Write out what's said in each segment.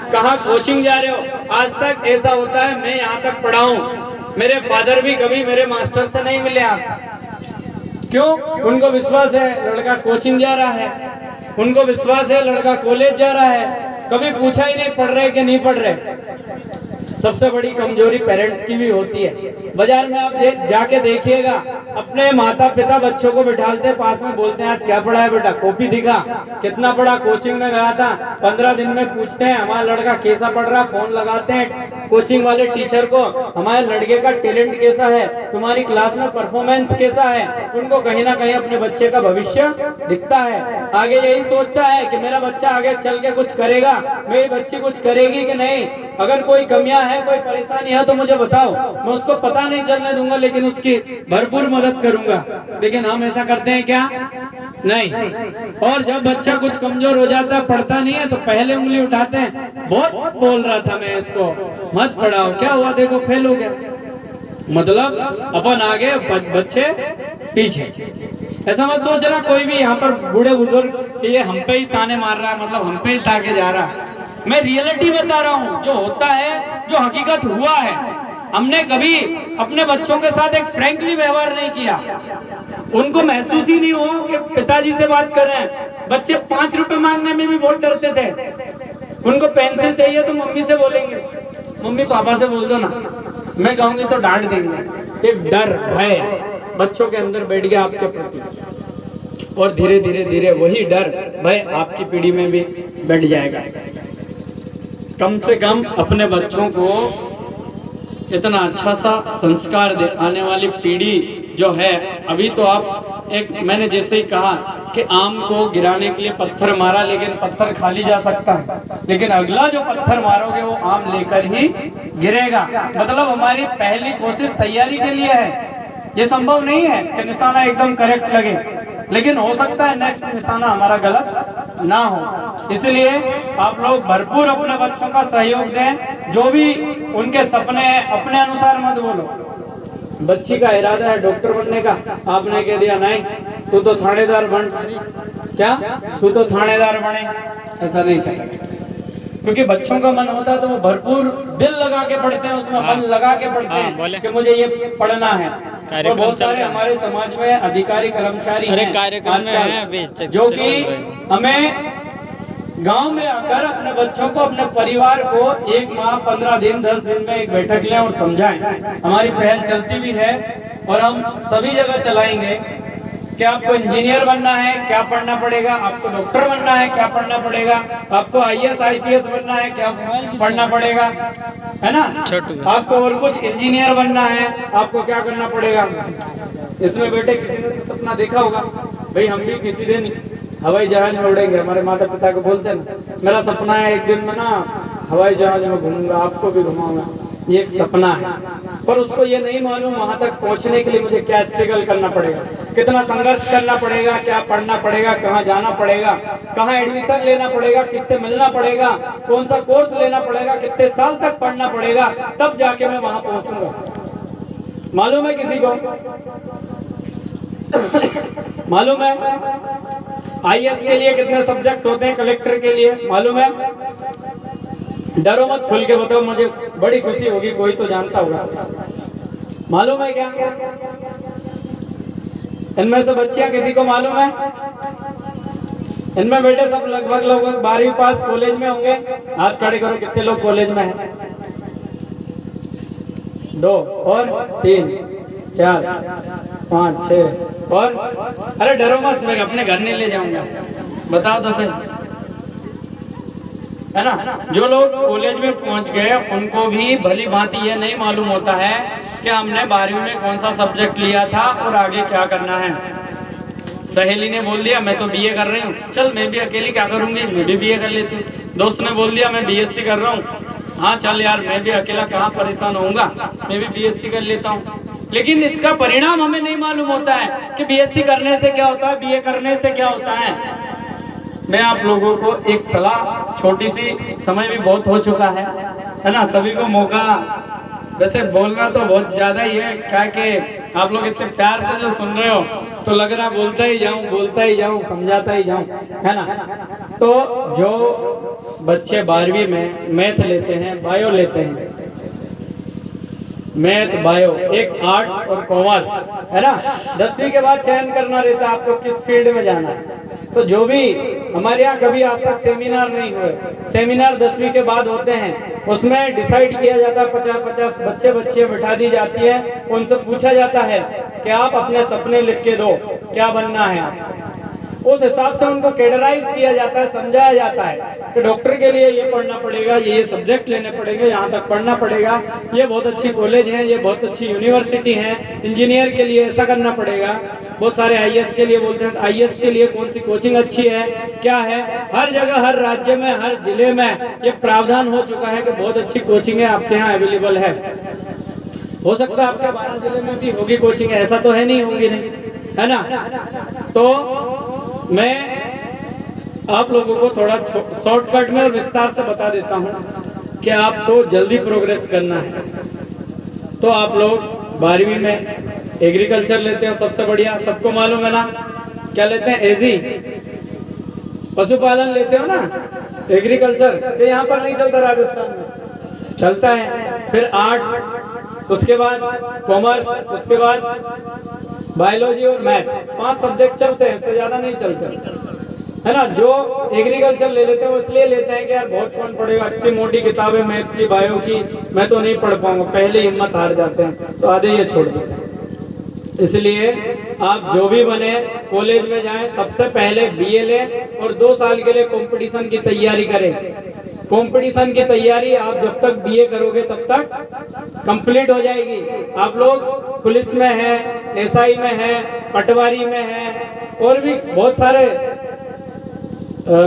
कहाँ कोचिंग जा रहे हो। आज तक ऐसा होता है, मैं यहाँ तक पढ़ा हूँ, मेरे फादर भी कभी मेरे मास्टर से नहीं मिले आज तक। क्यों? उनको विश्वास है लड़का कोचिंग जा रहा है, उनको विश्वास है लड़का कॉलेज जा रहा है, कभी पूछा ही नहीं पढ़ रहे कि नहीं पढ़ रहे। सबसे बड़ी कमजोरी पेरेंट्स की भी होती है। बाजार में आप जाके देखिएगा, अपने माता पिता बच्चों को बिठालते पास में, बोलते हैं आज क्या पढ़ा है बेटा, कॉपी दिखा, कितना पढ़ा, कोचिंग में गया था, 15 दिन में पूछते हैं हमारा लड़का कैसा पढ़ रहा, फोन लगाते हैं कोचिंग वाले टीचर को, हमारे लड़के का टैलेंट कैसा है, तुम्हारी क्लास में परफॉर्मेंस कैसा है। उनको कहीं ना कहीं अपने बच्चे का भविष्य दिखता है, आगे यही सोचता है कि मेरा बच्चा आगे चल के कुछ करेगा, मेरी बच्ची कुछ करेगी कि नहीं। अगर कोई कमियां है, कोई परेशानी है तो मुझे बताओ, मैं उसको पता नहीं चलने दूंगा, लेकिन उसकी भरपूर मदद करूंगा। लेकिन हम ऐसा करते हैं क्या? नहीं। और जब बच्चा कुछ कमजोर हो जाता है, पढ़ता नहीं है, तो पहले उंगली उठाते हैं, बहुत बोल रहा था मैं इसको मत पढ़ाओ, क्या हुआ देखो फेल हो गया। मतलब अपन आगे बच्चे पीछे। ऐसा मत सोचना कोई भी यहाँ पर बूढ़े बुजुर्ग ये हम पे ही ताने मार रहा है, मतलब हम पे ही ताके जा रहा है। मैं रियलिटी बता रहा हूँ, जो होता है, जो हकीकत हुआ है। हमने कभी अपने बच्चों के साथ एक फ्रैंकली व्यवहार नहीं किया, उनको महसूस ही नहीं हुआ कि पिताजी से बात कर रहे हैं। बच्चे 5 रुपए मांगने में भी बहुत डरते थे। उनको पेंसिल चाहिए तो मम्मी से बोलेंगे, मम्मी पापा से बोल दो ना, मैं कहूंगी तो डांट देंगे। एक डर भय बच्चों के अंदर बैठ गया आपके प्रति, और धीरे धीरे धीरे वही डर भय आपकी पीढ़ी में भी बैठ जाएगा। कम से कम अपने बच्चों को इतना अच्छा सा संस्कार दे। आने वाली पीढ़ी जो है, अभी तो आप एक, मैंने जैसे ही कहा कि आम को गिराने के लिए पत्थर मारा, लेकिन पत्थर खाली जा सकता है, लेकिन अगला जो पत्थर मारोगे वो आम लेकर ही गिरेगा। मतलब हमारी पहली कोशिश तैयारी के लिए है। ये संभव नहीं है कि निशाना एकदम करेक्ट लगे, लेकिन हो सकता है नेक्स्ट निशाना हमारा गलत ना हो। इसलिए आप लोग भरपूर अपने बच्चों का सहयोग दें। जो भी उनके सपने हैं, अपने अनुसार मत बोलो। बच्ची का इरादा है डॉक्टर बनने का, आपने कह दिया नहीं तू तो थानेदार बन, क्या तू तो थानेदार बने, ऐसा नहीं चलेगा। क्योंकि बच्चों का मन होता है तो वो भरपूर दिल लगा के पढ़ते हैं, उसमें मन लगा के पढ़ते हैं कि मुझे ये पढ़ना है। और बहुत सारे हमारे समाज में अधिकारी कर्मचारी हैं जो कि हमें गांव में आकर अपने बच्चों को, अपने परिवार को 1 माह 15 दिन 10 दिन में एक बैठक लें और समझाएं। हमारी पहल चलती भी है और हम सभी जगह चलाएंगे कि आपको इंजीनियर बनना है क्या पढ़ना पड़ेगा, आपको डॉक्टर बनना है क्या पढ़ना पड़ेगा, आपको IAS IPS बनना है क्या पढ़ना पड़ेगा, है ना, आपको और कुछ इंजीनियर बनना है आपको क्या करना पड़ेगा। इसमें बेटे किसी ने तो सपना देखा होगा, भाई हम भी किसी दिन हवाई जहाज में उड़ेंगे। हमारे माता पिता को बोलते हैं मेरा सपना है एक दिन में ना हवाई जहाज में घूमूंगा, आपको भी घुमाऊंगा। ये एक सपना है, पर उसको ये नहीं मालूम वहां तक पहुंचने के लिए मुझे क्या स्ट्रगल करना पड़ेगा, कितना संघर्ष करना पड़ेगा, क्या पढ़ना पड़ेगा, कहाँ जाना पड़ेगा, कहाँ एडमिशन लेना पड़ेगा, किससे मिलना पड़ेगा, कौन सा कोर्स लेना पड़ेगा, कितने साल तक पढ़ना पड़ेगा, तब जाके मैं वहां पहुंचूंगा। मालूम है किसी को? मालूम है IAS के लिए कितने सब्जेक्ट होते हैं, कलेक्टर के लिए मालूम है? डरो मत, खुल के बताओ, मुझे बड़ी खुशी होगी, कोई तो जानता होगा। मालूम है क्या? इनमें से बच्चियां किसी को मालूम है? इनमें बेटे सब लगभग 12वीं पास कॉलेज में होंगे। हाथ खड़े करो, कितने लोग कॉलेज में हैं? 2 और 3 4 5 6 और, अरे डरो मत, मैं अपने घर नहीं ले जाऊंगा, बताओ तो सही, है ना। जो लोग कॉलेज में पहुंच गए उनको भी भली भांति ये नहीं मालूम होता है कि हमने 12वीं में कौन सा सब्जेक्ट लिया था और आगे क्या करना है। सहेली ने बोल दिया मैं तो BA कर रही हूँ, चल मैं भी अकेली क्या करूंगी, मैं भी BA कर लेती हूँ। दोस्त ने बोल दिया मैं BSc कर रहा हूँ, हाँ चल यार मैं भी अकेला कहाँ परेशान होऊंगा, मैं भी BSc कर लेता हूँ। लेकिन इसका परिणाम हमें नहीं मालूम होता है कि BSc करने से क्या होता है, BA करने से क्या होता है। मैं आप लोगों को एक सलाह, छोटी सी, समय भी बहुत हो चुका है ना, सभी को मौका, वैसे बोलना तो बहुत ज्यादा ही है, क्या कि आप लोग इतने प्यार से जो सुन रहे हो तो लग रहा बोलता ही जाऊं समझाता ही जाऊं, है ना। तो जो बच्चे 12वीं में मैथ लेते हैं, बायो लेते हैं, मैथ बायो, एक आर्ट्स और कॉमर्स है ना। 10वीं के बाद चयन करना रहता है आपको किस फील्ड में जाना है। तो जो भी हमारे यहाँ कभी आज तक सेमिनार नहीं हुए, सेमिनार 10वीं के बाद होते हैं, उसमें डिसाइड किया जाता है, 50-50 बच्चे बैठा दी जाती है, उनसे पूछा जाता है कि आप अपने सपने लिख के दो, क्या बनना है आप। उस हिसाब से उनको कैडराइज किया जाता है, समझाया जाता है कि डॉक्टर के लिए ये पढ़ना पड़ेगा, ये सब्जेक्ट लेने पड़ेंगे, यहाँ तक पढ़ना पड़ेगा, ये बहुत अच्छी कॉलेज है, ये बहुत अच्छी यूनिवर्सिटी है, इंजीनियर के लिए ऐसा करना पड़ेगा। बहुत सारे आईएएस के लिए बोलते हैं, तो आईएएस के लिए कौन सी कोचिंग अच्छी है, क्या है। हर जगह, हर राज्य में, हर जिले में ये प्रावधान हो चुका है कि बहुत अच्छी कोचिंग आपके यहाँ अवेलेबल है। हो सकता है आपके 12 जिले में भी होगी कोचिंग, ऐसा तो है नहीं, होंगी नहीं, है ना। तो मैं आप लोगों को थोड़ा शॉर्टकट में और विस्तार से बता देता हूं कि आपको जल्दी प्रोग्रेस करना है। तो आप लोग 12वीं में एग्रीकल्चर लेते हो, सबसे बढ़िया, सबको मालूम है ना, क्या लेते हैं, एजी, पशुपालन लेते हो ना, एग्रीकल्चर। तो यहाँ पर नहीं चलता, राजस्थान में चलता है। फिर आर्ट्स, उसके बाद कॉमर्स, उसके बाद बायोलॉजी और मैथ, 5 सब्जेक्ट चलते हैं, इससे ज्यादा नहीं चलते, है ना। जो एग्रीकल्चर ले लेते हैं वो इसलिए लेते हैं कि यार बहुत कौन पढ़ेगा, इतनी मोटी किताबें मैथ की, बायो की, मैं तो नहीं पढ़ पाऊंगा, पहले हिम्मत हार जाते हैं, तो आधे ये छोड़ देते हैं। इसलिए आप जो भी बने, कॉलेज में जाएं, सबसे पहले बीए लें और 2 साल के लिए कंपटीशन की तैयारी करें। कंपटीशन की तैयारी आप जब तक बीए करोगे तब तक कंप्लीट हो जाएगी। आप लोग पुलिस में है, एसआई में है, पटवारी में है, और भी बहुत सारे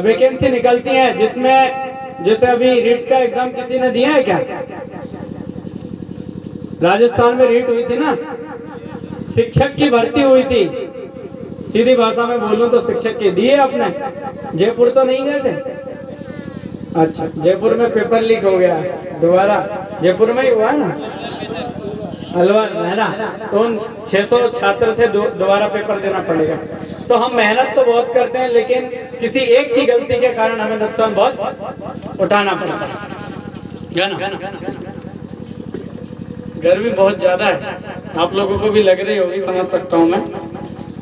वैकेंसी निकलती हैं, जिसमें जैसे अभी रीट का एग्जाम किसी ने दिया है क्या? राजस्थान में रीट हुई थी ना, शिक्षक की भर्ती हुई थी, सीधी भाषा में बोलूं तो शिक्षक की दिए आपने। जयपुर तो नहीं गए थे? अच्छा, जयपुर में पेपर लीक हो गया दोबारा, जयपुर में ही हुआ है ना, अलवर है ना। तो 600 छात्र थे, दोबारा पेपर देना पड़ेगा। तो हम मेहनत तो बहुत करते हैं, लेकिन किसी एक की गलती के कारण हमें नुकसान बहुत उठाना पड़ता है ना। गर्मी बहुत ज्यादा है, आप लोगों को भी लग रही होगी, समझ सकता हूँ मैं।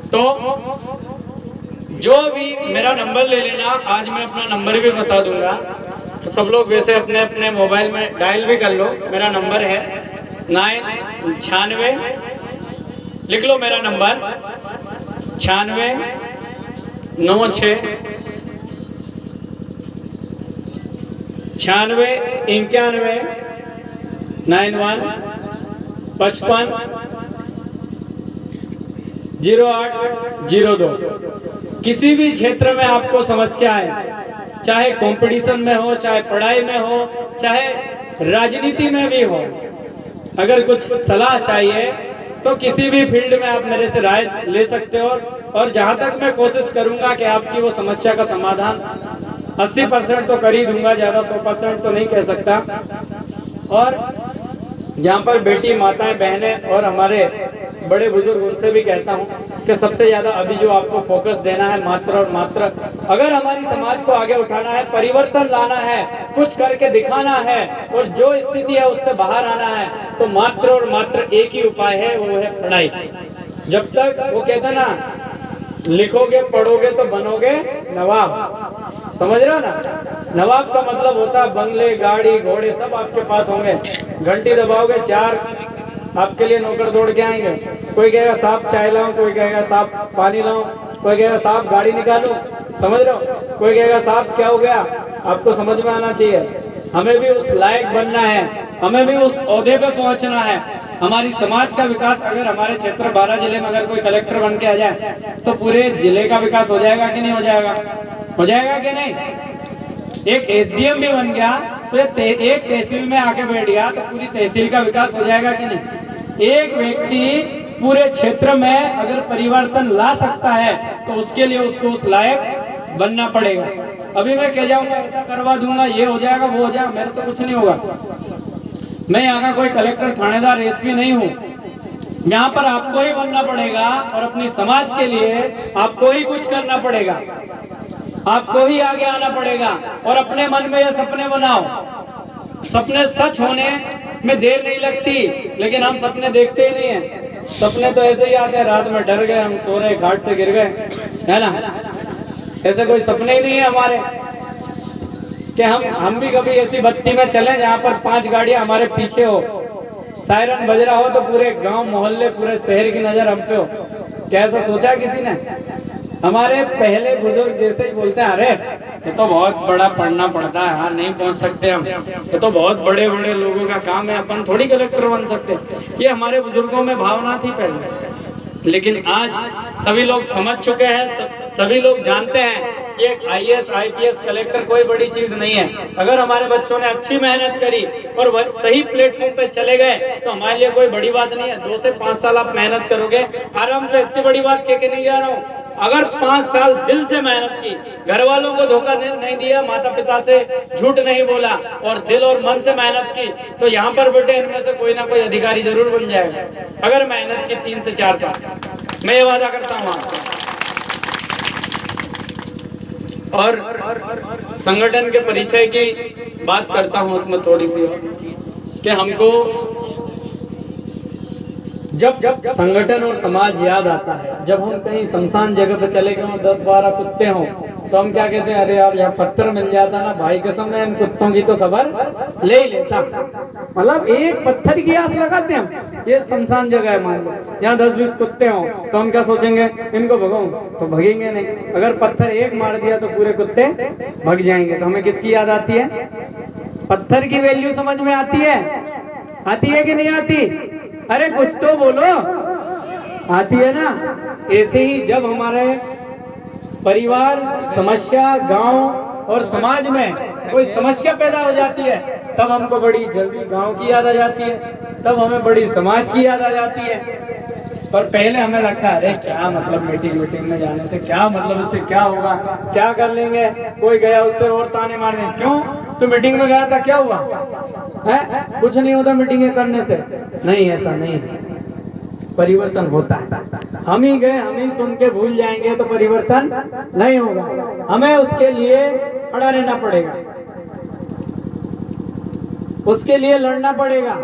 तो जो भी मेरा नंबर ले लेना, आज मैं अपना नंबर भी बता दूंगा, तो सब लोग वैसे अपने अपने मोबाइल में डायल भी कर लो। मेरा नंबर है 996, लिख लो मेरा नंबर 96 96 96 91 91 55 0802। किसी भी क्षेत्र में आपको समस्या है, चाहे कंपटीशन में हो, चाहे पढ़ाई में हो, चाहे राजनीति में भी हो, अगर कुछ सलाह चाहिए तो किसी भी फील्ड में आप मेरे से राय ले सकते हो। और जहां तक मैं कोशिश करूंगा कि आपकी वो समस्या का समाधान 80% तो कर ही दूंगा, ज्यादा 100% तो नहीं कह सकता। और जहाँ पर बेटी, माताएं, बहनें और हमारे बड़े बुजुर्ग, उनसे भी कहता हूँ कि सबसे ज्यादा अभी जो आपको फोकस देना है मात्र और मात्र, अगर हमारी समाज को आगे उठाना है, परिवर्तन लाना है, कुछ करके दिखाना है और जो स्थिति है उससे बाहर आना है, तो मात्र और मात्र एक ही उपाय है, वो है पढ़ाई। जब तक वो कहते ना, लिखोगे पढ़ोगे तो बनोगे नवाब, समझ रहे हो ना। नवाब का मतलब होता है बंगले, गाड़ी, घोड़े सब आपके पास होंगे, घंटी दबाओगे 4 आपके लिए नौकर दौड़ के आएंगे। कोई कहेगा साहब चाय लाओ, कोई कहेगा साहब पानी लाओ, कोई कहेगा साहब गाड़ी निकालो, समझ रहे हो। कोई कहेगा साहब क्या हो गया, आपको समझ में आना चाहिए। हमें भी उस लायक बनना है, हमें भी उस ओहदे पे पहुंचना है। हमारी समाज का विकास, अगर हमारे क्षेत्र 12 जिले में अगर कोई कलेक्टर बन के आ जाए तो पूरे जिले का विकास हो जाएगा कि नहीं हो जाएगा? हो जाएगा कि नहीं? एक एसडीएम भी बन गया तो एक तहसील में आके बैठ गया तो पूरी तहसील का विकास हो जाएगा कि नहीं? एक व्यक्ति पूरे क्षेत्र में अगर परिवर्तन ला सकता है तो उसके लिए उसको उस लायक बनना पड़ेगा। अभी मैं कह जाऊंगा ऐसा करवा दूंगा, ये हो जाएगा, वो हो जाएगा, मेरे से कुछ नहीं होगा। मैं यहाँ का कोई कलेक्टर, थानेदार, एसपी नहीं हूँ। यहाँ पर आपको ही बनना पड़ेगा और अपनी समाज के लिए आपको ही कुछ करना पड़ेगा। आपको ही आगे आना पड़ेगा और अपने मन में ये सपने बनाओ। सपने सच होने में देर नहीं लगती, लेकिन हम सपने देखते ही नहीं है। सपने तो ऐसे ही आते हैं, रात में डर गए, हम सो रहे, घाट से गिर गए, है ना। ऐसे कोई सपने ही नहीं है हमारे कि हम भी कभी ऐसी बत्ती में चले जहाँ पर 5 गाड़ियां हमारे पीछे हो, सायरन बज रहा हो तो पूरे गांव मोहल्ले पूरे शहर की नजर हम पे हो। क्या ऐसा सोचा किसी ने? हमारे पहले बुजुर्ग जैसे ही बोलते हैं, अरे ये तो बहुत बड़ा पढ़ना पड़ता है, हाँ नहीं पहुंच सकते हम, ये तो बहुत बड़े बड़े लोगों का काम है, अपन थोड़ी कलेक्टर बन सकते। ये हमारे बुजुर्गों में भावना थी पहले, लेकिन आज सभी लोग समझ चुके हैं, सभी लोग जानते हैं कि एक IAS IPS कलेक्टर कोई बड़ी चीज नहीं है। अगर हमारे बच्चों ने अच्छी मेहनत करी और वह सही प्लेटफॉर्म पे चले गए तो हमारे लिए कोई बड़ी बात नहीं है। 2 से 5 साल आप मेहनत करोगे आराम से, इतनी बड़ी बात कह के नहीं जा रहा हूँ। अगर 5 साल दिल से मेहनत की, घर वालों को धोखा नहीं दिया, माता पिता से झूठ नहीं बोला और दिल और मन से मेहनत की, तो यहाँ पर बेटे इनमें से कोई ना कोई अधिकारी जरूर बन जाएगा। अगर मेहनत की 3 से 4 साल, मैं ये वादा करता हूँ आपको। और संगठन के परिचय की बात करता हूँ उसमें थोड़ी सी, कि हमको जब संगठन और समाज याद आता है, जब हम कहीं शमशान जगह पे चले गए 10-12 कुत्ते हों तो हम क्या कहते हैं, अरे यार यहाँ पत्थर मिल जाता ना भाई, कसम है इन कुत्तों की तो खबर ले ही लेता। मतलब एक पत्थर की आस लगाते हैं हम। ये शमशान जगह है, मान लो यहाँ 10-20 कुत्ते हों तो हम क्या सोचेंगे, इनको भगाऊं तो भगेंगे नहीं। अगर पत्थर एक मार दिया तो पूरे कुत्ते भग जाएंगे। तो हमें किसकी याद आती है? पत्थर की वैल्यू समझ में आती है कि नहीं आती? अरे कुछ तो बोलो, आती है ना। ऐसे ही जब हमारे परिवार, समस्या, गांव और समाज में कोई समस्या पैदा हो जाती है तब हमको बड़ी जल्दी गांव की याद आ जाती है, तब हमें बड़ी समाज की याद आ जाती है। पर पहले हमें लगता है अरे क्या मतलब मीटिंग में जाने से, क्या मतलब इससे क्या होगा, क्या कर लेंगे, कोई गया उससे और ताने मारने। क्यों? तो मीटिंग में गया था, क्या हुआ है? कुछ नहीं होता मीटिंग करने से। नहीं, ऐसा नहीं, परिवर्तन होता है। हम ही गए, हम ही सुन के भूल जाएंगे तो परिवर्तन नहीं होगा। हमें उसके लिए खड़ा रहना पड़ेगा, उसके लिए लड़ना पड़ेगा,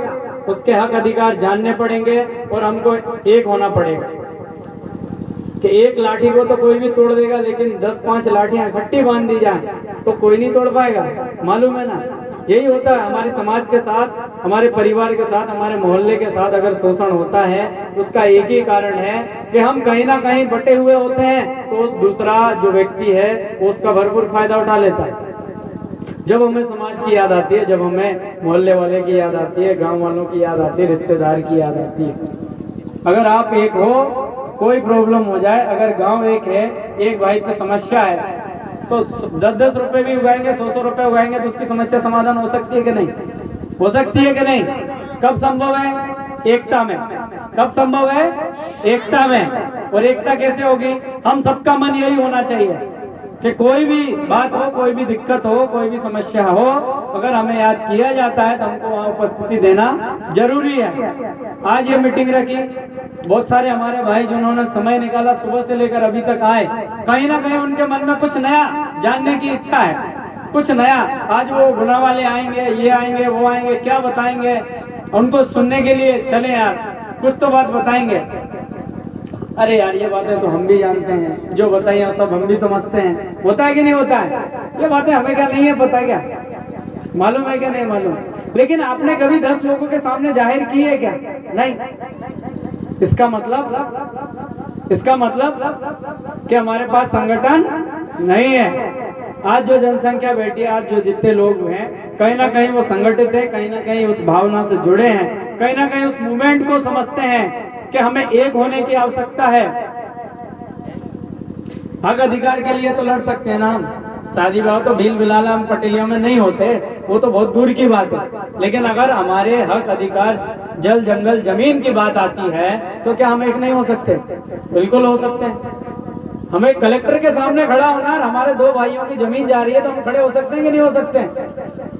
उसके हक अधिकार जानने पड़ेंगे और हमको एक होना पड़ेगा। कि एक लाठी को तो कोई भी तोड़ देगा, लेकिन 10-5 लाठियां इकट्ठी बांध दी जाए तो कोई नहीं तोड़ पाएगा। मालूम है ना? यही होता है हमारे समाज के साथ, हमारे परिवार के साथ, हमारे मोहल्ले के साथ अगर शोषण होता है उसका एक ही कारण है कि हम कहीं ना कहीं बटे हुए होते हैं, तो दूसरा जो व्यक्ति है वो उसका भरपूर फायदा उठा लेता है। जब हमें समाज की याद आती है, जब हमें मोहल्ले वाले की याद आती है, गांव वालों की याद आती है, रिश्तेदार की याद आती है। अगर आप एक हो, कोई प्रॉब्लम हो जाए, अगर गांव एक है, एक भाई पे समस्या है तो 10-10 रुपए भी उगाएंगे, 100-100 रुपए उगाएंगे तो उसकी समस्या समाधान हो सकती है कि नहीं? हो सकती है कि नहीं? कब संभव है? एकता में। कब संभव है? एकता में। और एकता कैसे होगी? हम सबका मन यही होना चाहिए कि कोई भी बात हो, कोई भी दिक्कत हो, कोई भी समस्या हो, अगर हमें याद किया जाता है तो हमको वहाँ उपस्थिति देना जरूरी है। आज ये मीटिंग रखी, बहुत सारे हमारे भाई जिन्होंने समय निकाला, सुबह से लेकर अभी तक आए, कहीं ना कहीं उनके मन में कुछ नया जानने की इच्छा है, कुछ नया। आज वो गुना वाले आएंगे, ये आएंगे, वो आएंगे, क्या बताएंगे उनको सुनने के लिए? चले यार, कुछ तो बात बताएंगे। अरे यार ये बातें तो हम भी जानते हैं, जो बताइए सब हम भी समझते हैं। होता है कि नहीं होता है? ये बातें हमें क्या नहीं है पता, क्या मालूम है क्या नहीं मालूम? लेकिन आपने कभी 10 लोगों के सामने जाहिर की है क्या? नहीं। इसका मतलब कि हमारे पास संगठन नहीं है। आज जो जनसंख्या बैठी है, आज जो जितने लोग हैं, कहीं ना कहीं वो संगठित है, कहीं ना कहीं उस भावना से जुड़े हैं, कहीं ना कहीं उस मूवमेंट को समझते हैं कि हमें एक होने की आवश्यकता है। हक अधिकार के लिए तो लड़ सकते हैं ना हम। शादी विवाह तो भील बिलाला हम पटेलियों में नहीं होते, वो तो बहुत दूर की बात है। लेकिन अगर हमारे हक अधिकार, जल जंगल जमीन की बात आती है तो क्या हम एक नहीं हो सकते? बिल्कुल हो सकते हैं। हमें कलेक्टर के सामने खड़ा होना है, हमारे दो भाइयों की जमीन जा रही है तो हम खड़े हो सकते हैं कि नहीं हो सकते हैं?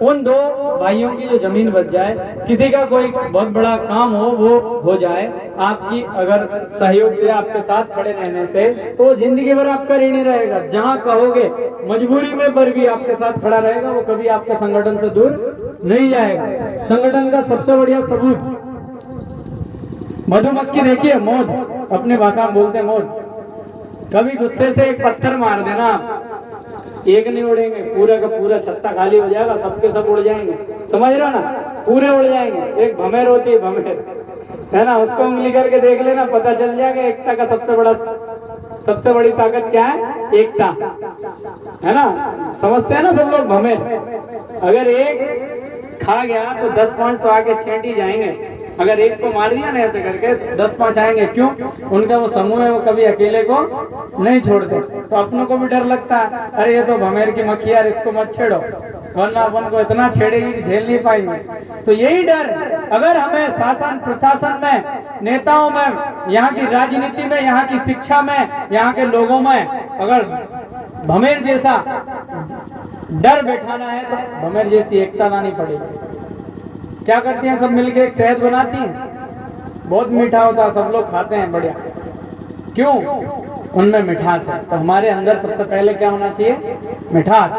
उन दो भाइयों की जो जमीन बच जाए, किसी का कोई बहुत बड़ा काम हो वो हो जाए, आपकी अगर सहयोग से, आपके साथ खड़े रहने से, तो जिंदगी भर आपका ऋणी रहेगा। जहां कहोगे मजबूरी में पर भी आपके साथ खड़ा रहेगा, वो कभी आपके संगठन से दूर नहीं जाएगा। संगठन का सबसे बढ़िया सबूत मधुमक्खी देखिए, मौज, अपनी भाषा में बोलते हैं मौज। कभी गुस्से से एक पत्थर मार देना, एक नहीं उड़ेंगे, पूरा का पूरा छत्ता खाली हो जाएगा, सबके सब उड़ जाएंगे। समझ रहे हो ना, पूरे उड़ जाएंगे। एक भमेर होती है, भमेर है ना, उसको उंगली करके देख लेना, पता चल जाएगा एकता का सबसे बड़ी ताकत क्या है? एकता, है ना। समझते हैं ना सब लोग भमेर। अगर एक खा गया तो 10 पांच तो आके छेंट ही जाएंगे। अगर एक को मार दिया ना ऐसे करके, 10 पांच आएंगे। क्यों? उनका वो समूह है, वो कभी अकेले को नहीं छोड़ते। तो अपनों को भी डर लगता है, अरे ये तो भमेर की मक्खी यार, इसको मत छेड़ो, वरना अपन को इतना छेड़ेगी कि झेल नहीं पाएंगे। तो यही डर अगर हमें शासन प्रशासन में, नेताओं में, यहाँ की राजनीति में, यहाँ की शिक्षा में, यहाँ के लोगों में अगर भमेर जैसा डर बैठाना है तो भमेर जैसी एकता लानी पड़ेगी। क्या करती हैं सब मिलके? एक शहद बनाती हैं, बहुत मीठा होता है, सब लोग खाते हैं, बढ़िया। क्यों? उनमें मिठास है। तो हमारे अंदर सबसे पहले क्या होना चाहिए? मिठास,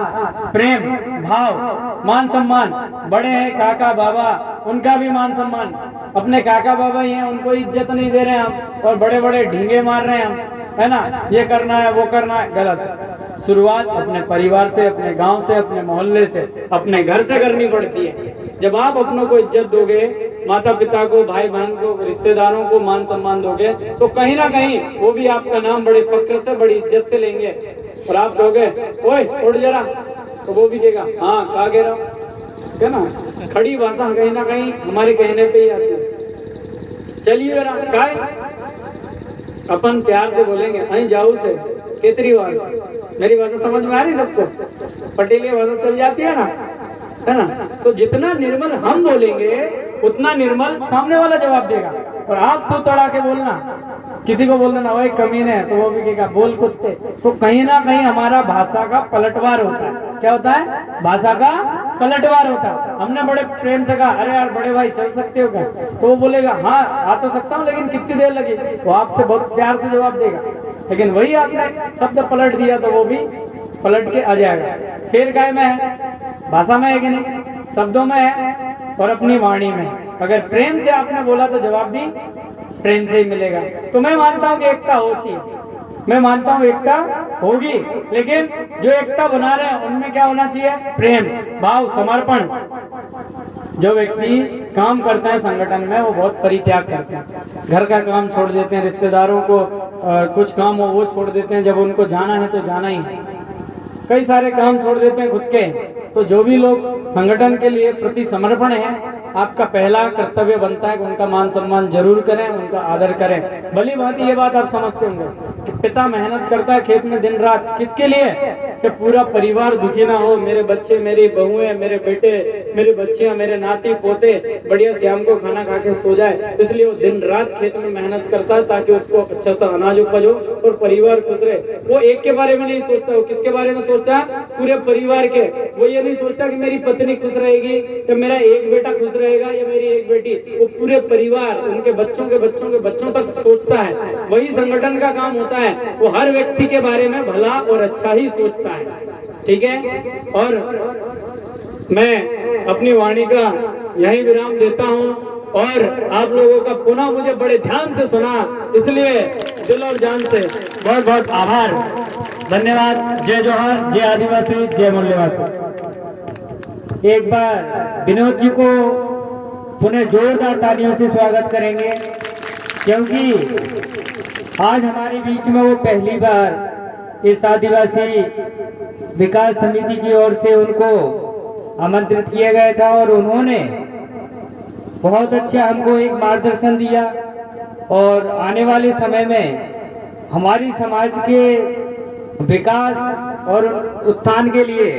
प्रेम भाव, मान सम्मान। बड़े हैं काका बाबा, उनका भी मान सम्मान। अपने काका बाबा ही हैं, उनको इज्जत नहीं दे रहे हैं हम, और बड़े बड़े ढींगे मार रहे हैं हम, है ना, ये करना है वो करना है, गलत। शुरुआत अपने परिवार से, अपने गांव से, अपने मोहल्ले से, अपने घर से करनी पड़ती है। जब आप अपनों को इज्जत दोगे, माता पिता को, भाई बहन को, रिश्तेदारों को मान सम्मान दोगे, तो कहीं ना कहीं वो भी आपका नाम बड़े फक्र से, बड़ी इज्जत से लेंगे। और आप कहोगे ओए उठ जरा, तो वो भी कहेगा हाँ कहा कह रहा, है ना। खड़ी भाषा कहीं ना कहीं हमारे कहने पे ही आती है। चलिए जरा काय, अपन प्यार से बोलेंगे अहीं जाऊ से कितनी बार। मेरी भाषा समझ में आ रही सबको? पटेली भाषा चल जाती है ना, है ना। तो जितना निर्मल हम बोलेंगे उतना निर्मल सामने वाला जवाब देगा। और आप तो तड़ा के बोलना, किसी को बोल देना भाई कमीने, तो वो भी कहेगा बोल कुत्ते। तो कहीं ना कहीं हमारा भाषा का पलटवार होता है। क्या होता है? भाषा का पलटवार होता है। हमने बड़े प्रेम से कहा अरे यार बड़े भाई चल सकते हो क्या? तो वो बोलेगा हाँ आ तो सकता हूँ, लेकिन कितनी देर लगी? वो आपसे बहुत प्यार से जवाब देगा। लेकिन वही आपने शब्द पलट दिया तो वो भी पलट के आ जाएगा। फिर काय में है? भाषा में है कि नहीं? शब्दों में है और अपनी वाणी में। अगर प्रेम से आपने बोला तो जवाब भी प्रेम से ही मिलेगा। तो मैं मानता हूँ कि एकता होती है, मैं मानता हूँ एकता होगी, लेकिन जो एकता बना रहे हैं उनमें क्या होना चाहिए? प्रेम भाव समर्पण। जो व्यक्ति काम करते हैं संगठन में वो बहुत परित्याग करते हैं, घर का काम छोड़ देते हैं, रिश्तेदारों को कुछ काम हो वो छोड़ देते हैं, जब उनको जाना है तो जाना ही है, कई सारे काम छोड़ देते हैं खुद के। तो जो भी लोग संगठन के लिए प्रति समर्पण है, आपका पहला कर्तव्य बनता है कि उनका मान सम्मान जरूर करें, उनका आदर करें। भली बात ये बात आप समझते होंगे कि पिता मेहनत करता है खेत में दिन रात, किसके लिए? कि पूरा परिवार दुखी ना हो, मेरे बच्चे, मेरी बहुएं, मेरे बेटे, मेरे बच्चियां, मेरे नाती पोते बढ़िया शाम को खाना खा के सो जाए। इसलिए वो दिन रात खेत में मेहनत करता है ताकि उसको अच्छा सा अनाज उपज हो और परिवार खुश रहे। वो एक के बारे में नहीं सोचता, वो किसके बारे में सोचता है? पूरे परिवार के। वो ये नहीं सोचता कि मेरी पत्नी खुश रहेगी या मेरा एक बेटा खुश रहेगा या मेरी एक बेटी। वो पूरे परिवार, उनके बच्चों के बच्चों के बच्चों तक सोचता है। वही संगठन का काम होता है, वो हर व्यक्ति के बारे में भला और अच्छा ही सोचता है। ठीक है, और मैं अपनी वाणी का यही विराम देता हूँ और आप लोगों का पुनः मुझे बड़े ध्यान से सुना, इसलिए दिल और जान से बहुत बहुत आभार, धन्यवाद। जय जोहार, जय आदिवासी, जय मूल्यवासी। एक बार विनोद जी को पुनः जोरदार तालियों से स्वागत करेंगे, क्योंकि आज हमारे बीच में वो पहली बार इस आदिवासी विकास समिति की ओर से उनको आमंत्रित किया गया था और उन्होंने बहुत अच्छा हमको एक मार्गदर्शन दिया और आने वाले समय में हमारी समाज के विकास और उत्थान के लिए